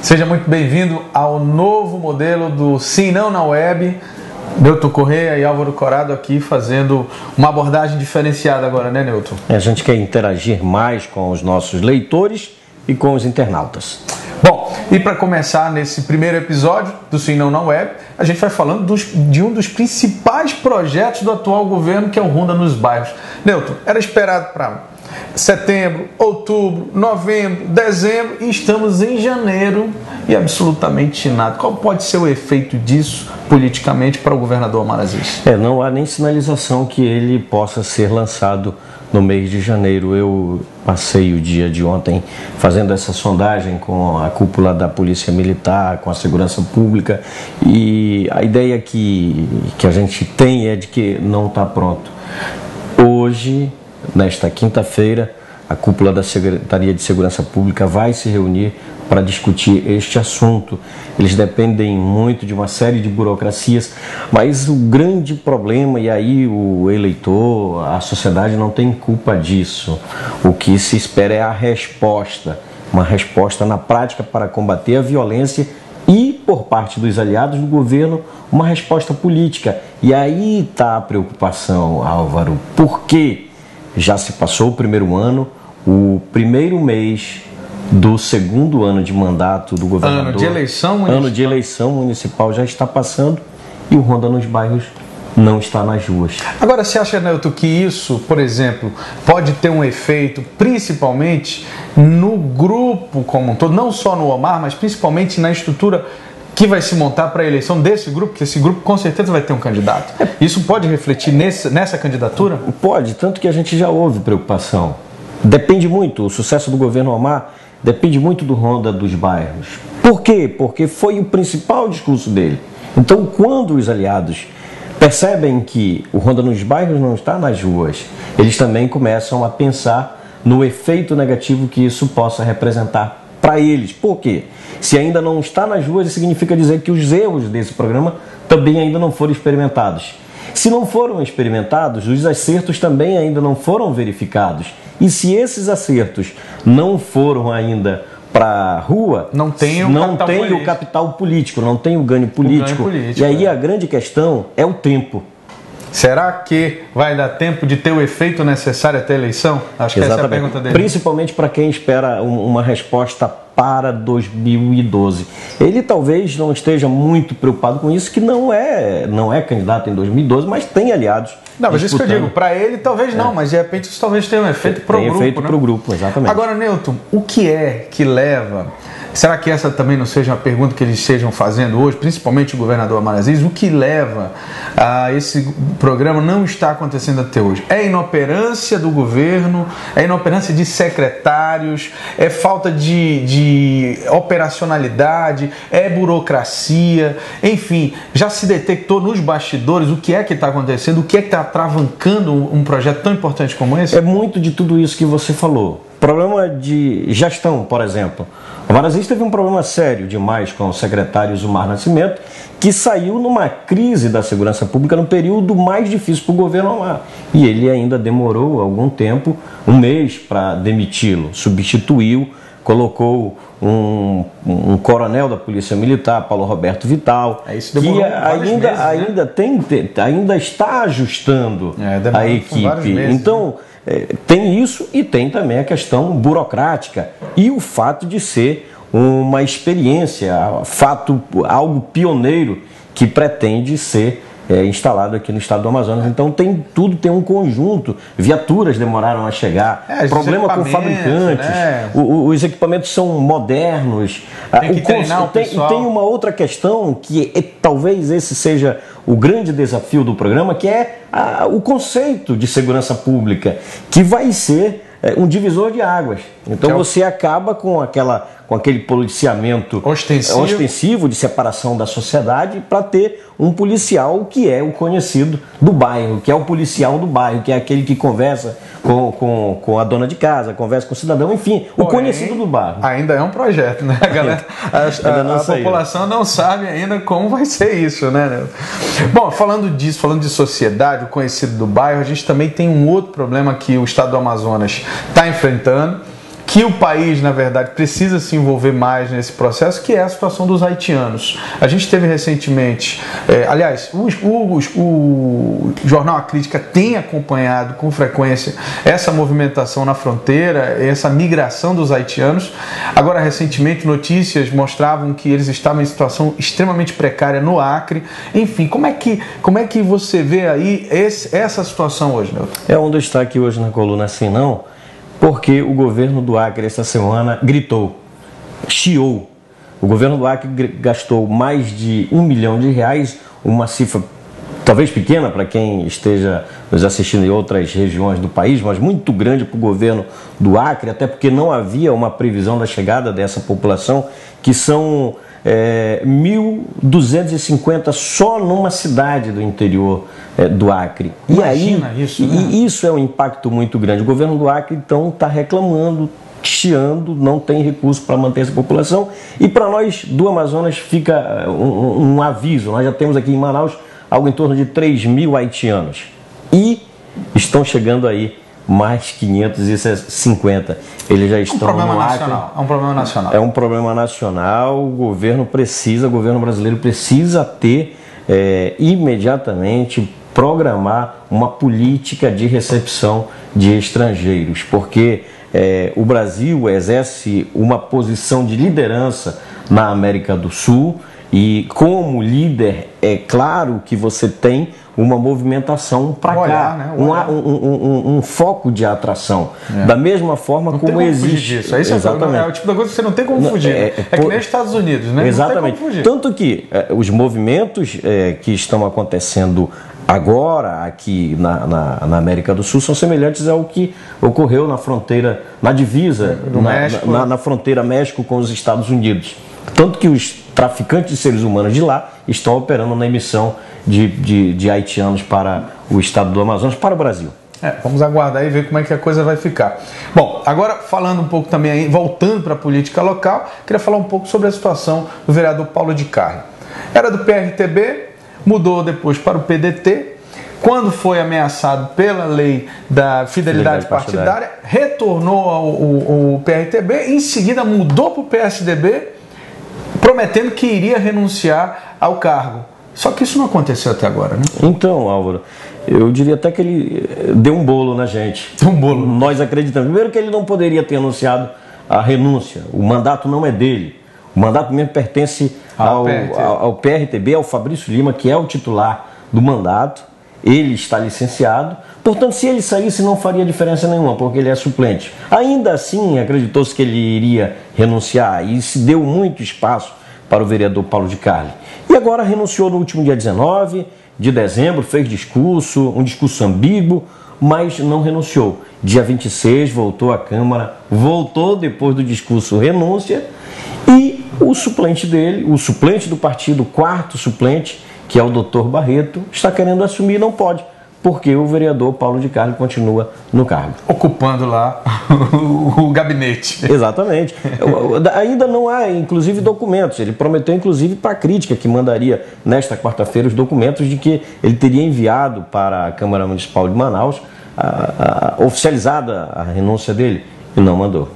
Seja muito bem-vindo ao novo modelo do Sim Não na Web. Newton Correia e Álvaro Corado aqui fazendo uma abordagem diferenciada agora, né, Newton? A gente quer interagir mais com os nossos leitores e com os internautas. Bom, e para começar nesse primeiro episódio do Sim Não na Web, a gente vai falando de um dos principais projetos do atual governo, que é o Ronda nos Bairros. Newton, era esperado para setembro, outubro, novembro, dezembro e estamos em janeiro e absolutamente nada. Qual pode ser o efeito disso politicamente para o governador Omar Aziz? Não há nem sinalização que ele possa ser lançado no mês de janeiro. Eu passei o dia de ontem fazendo essa sondagem com a cúpula da Polícia Militar, com a Segurança Pública, e a ideia que a gente tem é de que não está pronto. Hoje, nesta quinta-feira, a cúpula da Secretaria de Segurança Pública vai se reunir para discutir este assunto. Eles dependem muito de uma série de burocracias, mas o grande problema, e aí o eleitor, a sociedade não tem culpa disso. O que se espera é a resposta, uma resposta na prática para combater a violência e, por parte dos aliados do governo, uma resposta política. E aí está a preocupação, Álvaro, porque já se passou o primeiro ano, o primeiro mês do segundo ano de mandato do governador. Ano de eleição municipal já está passando e o Ronda nos Bairros não está nas ruas. Agora, você acha, Newton, que isso, por exemplo, pode ter um efeito principalmente no grupo como um todo, não só no Omar, mas principalmente na estrutura que vai se montar para a eleição desse grupo, que esse grupo com certeza vai ter um candidato? Isso pode refletir nessa candidatura? Pode, tanto que a gente já houve preocupação. Depende muito, o sucesso do governo Omar depende muito do Ronda dos Bairros. Por quê? Porque foi o principal discurso dele. Então, quando os aliados percebem que o Ronda nos Bairros não está nas ruas, eles também começam a pensar no efeito negativo que isso possa representar para eles. Por quê? Se ainda não está nas ruas, isso significa dizer que os erros desse programa também ainda não foram experimentados. Se não foram experimentados, os acertos também ainda não foram verificados. E se esses acertos não foram ainda para a rua, não tem o capital político, não tem o ganho político. E aí a grande questão é o tempo. Será que vai dar tempo de ter o efeito necessário até a eleição? Acho que essa é a pergunta dele. Principalmente para quem espera uma resposta para 2012. Ele talvez não esteja muito preocupado com isso, que não é candidato em 2012, mas tem aliados. Não, mas isso que eu digo, para ele talvez não, mas de repente isso talvez tenha um efeito para o grupo. Tem efeito para o grupo, exatamente. Agora, Newton, o que é que leva... Será que essa também não seja uma pergunta que eles estejam fazendo hoje, principalmente o governador Omar Aziz? O que leva a esse programa não estar acontecendo até hoje? É inoperância do governo? É inoperância de secretários? É falta de operacionalidade? É burocracia? Enfim, já se detectou nos bastidores o que é que está acontecendo? O que é que está atravancando um projeto tão importante como esse? É muito de tudo isso que você falou. Problema de gestão, por exemplo. O Omar Aziz teve um problema sério demais com o secretário Zumar Nascimento, que saiu numa crise da segurança pública no período mais difícil para o governo Omar. E ele ainda demorou algum tempo, um mês, para demiti-lo. Substituiu, colocou um coronel da Polícia Militar, Paulo Roberto Vital, que ainda está ajustando a equipe. Então, tem isso e tem também a questão burocrática e o fato de ser uma experiência, algo pioneiro que pretende ser instalado aqui no estado do Amazonas. Então tem um conjunto, viaturas demoraram a chegar, problema com fabricantes, os equipamentos são modernos, tem que treinar o pessoal. E tem uma outra questão que talvez esse seja o grande desafio do programa, que é o conceito de segurança pública, que vai ser um divisor de águas. Então você acaba com aquele policiamento ostensivo de separação da sociedade para ter um policial que é o conhecido do bairro, que é o policial do bairro, que é aquele que conversa com a dona de casa, conversa com o cidadão, enfim, o conhecido do bairro. Ainda é um projeto, né? A galera, a população não sabe ainda como vai ser isso, né? Bom, falando de sociedade, o conhecido do bairro, a gente também tem um outro problema que o estado do Amazonas está enfrentando, que o país, na verdade, precisa se envolver mais nesse processo, que é a situação dos haitianos. A gente teve recentemente, aliás, o jornal A Crítica tem acompanhado com frequência essa movimentação na fronteira, essa migração dos haitianos. Agora, recentemente, notícias mostravam que eles estavam em situação extremamente precária no Acre. Enfim, como é que você vê aí essa situação hoje, Nilton? É um destaque hoje na coluna Assim Não, porque o governo do Acre essa semana gritou, chiou. O governo do Acre gastou mais de R$1 milhão, uma cifra talvez pequena para quem esteja nos assistindo em outras regiões do país, mas muito grande para o governo do Acre, até porque não havia uma previsão da chegada dessa população, que são 1.250 só numa cidade do interior do Acre. Imagina isso, né? E isso é um impacto muito grande. O governo do Acre, então, está reclamando, chiando, não tem recurso para manter essa população. E para nós do Amazonas fica um aviso. Nós já temos aqui em Manaus algo em torno de 3.000 haitianos. E estão chegando aí mais 550. Eles já estão no Acre. É um problema nacional. É um problema nacional. O governo brasileiro precisa ter imediatamente programar uma política de recepção de estrangeiros, porque o Brasil exerce uma posição de liderança na América do Sul e, como líder, é claro que você tem uma movimentação para cá, né? um foco de atração. Da mesma forma não como existe. Disso. Isso é o tipo da coisa que você não tem como fugir. É que nem os Estados Unidos, né? Exatamente. Não tem como fugir. Tanto que os movimentos que estão acontecendo agora aqui na América do Sul são semelhantes ao que ocorreu na fronteira, na divisa, na fronteira México com os Estados Unidos. Tanto que os traficantes de seres humanos de lá estão operando na emissão de haitianos para o estado do Amazonas, para o Brasil. Vamos aguardar e ver como é que a coisa vai ficar. Bom, agora falando um pouco também, aí, voltando para a política local, queria falar um pouco sobre a situação do vereador Paulo de Carli. Era do PRTB, mudou depois para o PDT, quando foi ameaçado pela lei da fidelidade partidária, retornou ao PRTB, em seguida mudou para o PSDB, prometendo que iria renunciar ao cargo. Só que isso não aconteceu até agora, né? Então, Álvaro, eu diria até que ele deu um bolo na gente. Um bolo. Nós acreditamos. Primeiro que ele não poderia ter anunciado a renúncia. O mandato não é dele. O mandato mesmo pertence ao PRTB, ao Fabrício Lima, que é o titular do mandato. Ele está licenciado. Portanto, se ele saísse, não faria diferença nenhuma, porque ele é suplente. Ainda assim, acreditou-se que ele iria renunciar e se deu muito espaço para o vereador Paulo de Carli. E agora renunciou no último dia 19 de dezembro, fez um discurso ambíguo, mas não renunciou. Dia 26 voltou à Câmara, voltou depois do discurso renúncia, e o suplente dele, o suplente do partido, o quarto suplente, que é o Dr. Barreto, está querendo assumir e não pode, porque o vereador Paulo de Carli continua no cargo. Ocupando lá o gabinete. Exatamente. Ainda não há, inclusive, documentos. Ele prometeu, inclusive, para a Crítica, que mandaria nesta quarta-feira os documentos de que ele teria enviado para a Câmara Municipal de Manaus oficializada a renúncia dele, e não mandou.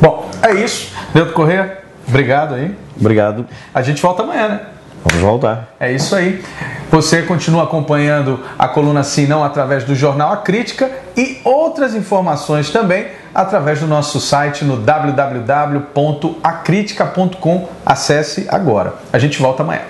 Bom, é isso. Nilton Corrêa, obrigado aí. Obrigado. A gente volta amanhã, né? Vamos voltar. É isso aí. Você continua acompanhando a coluna Sim Não através do jornal A Crítica e outras informações também através do nosso site no www.acritica.com. Acesse agora. A gente volta amanhã.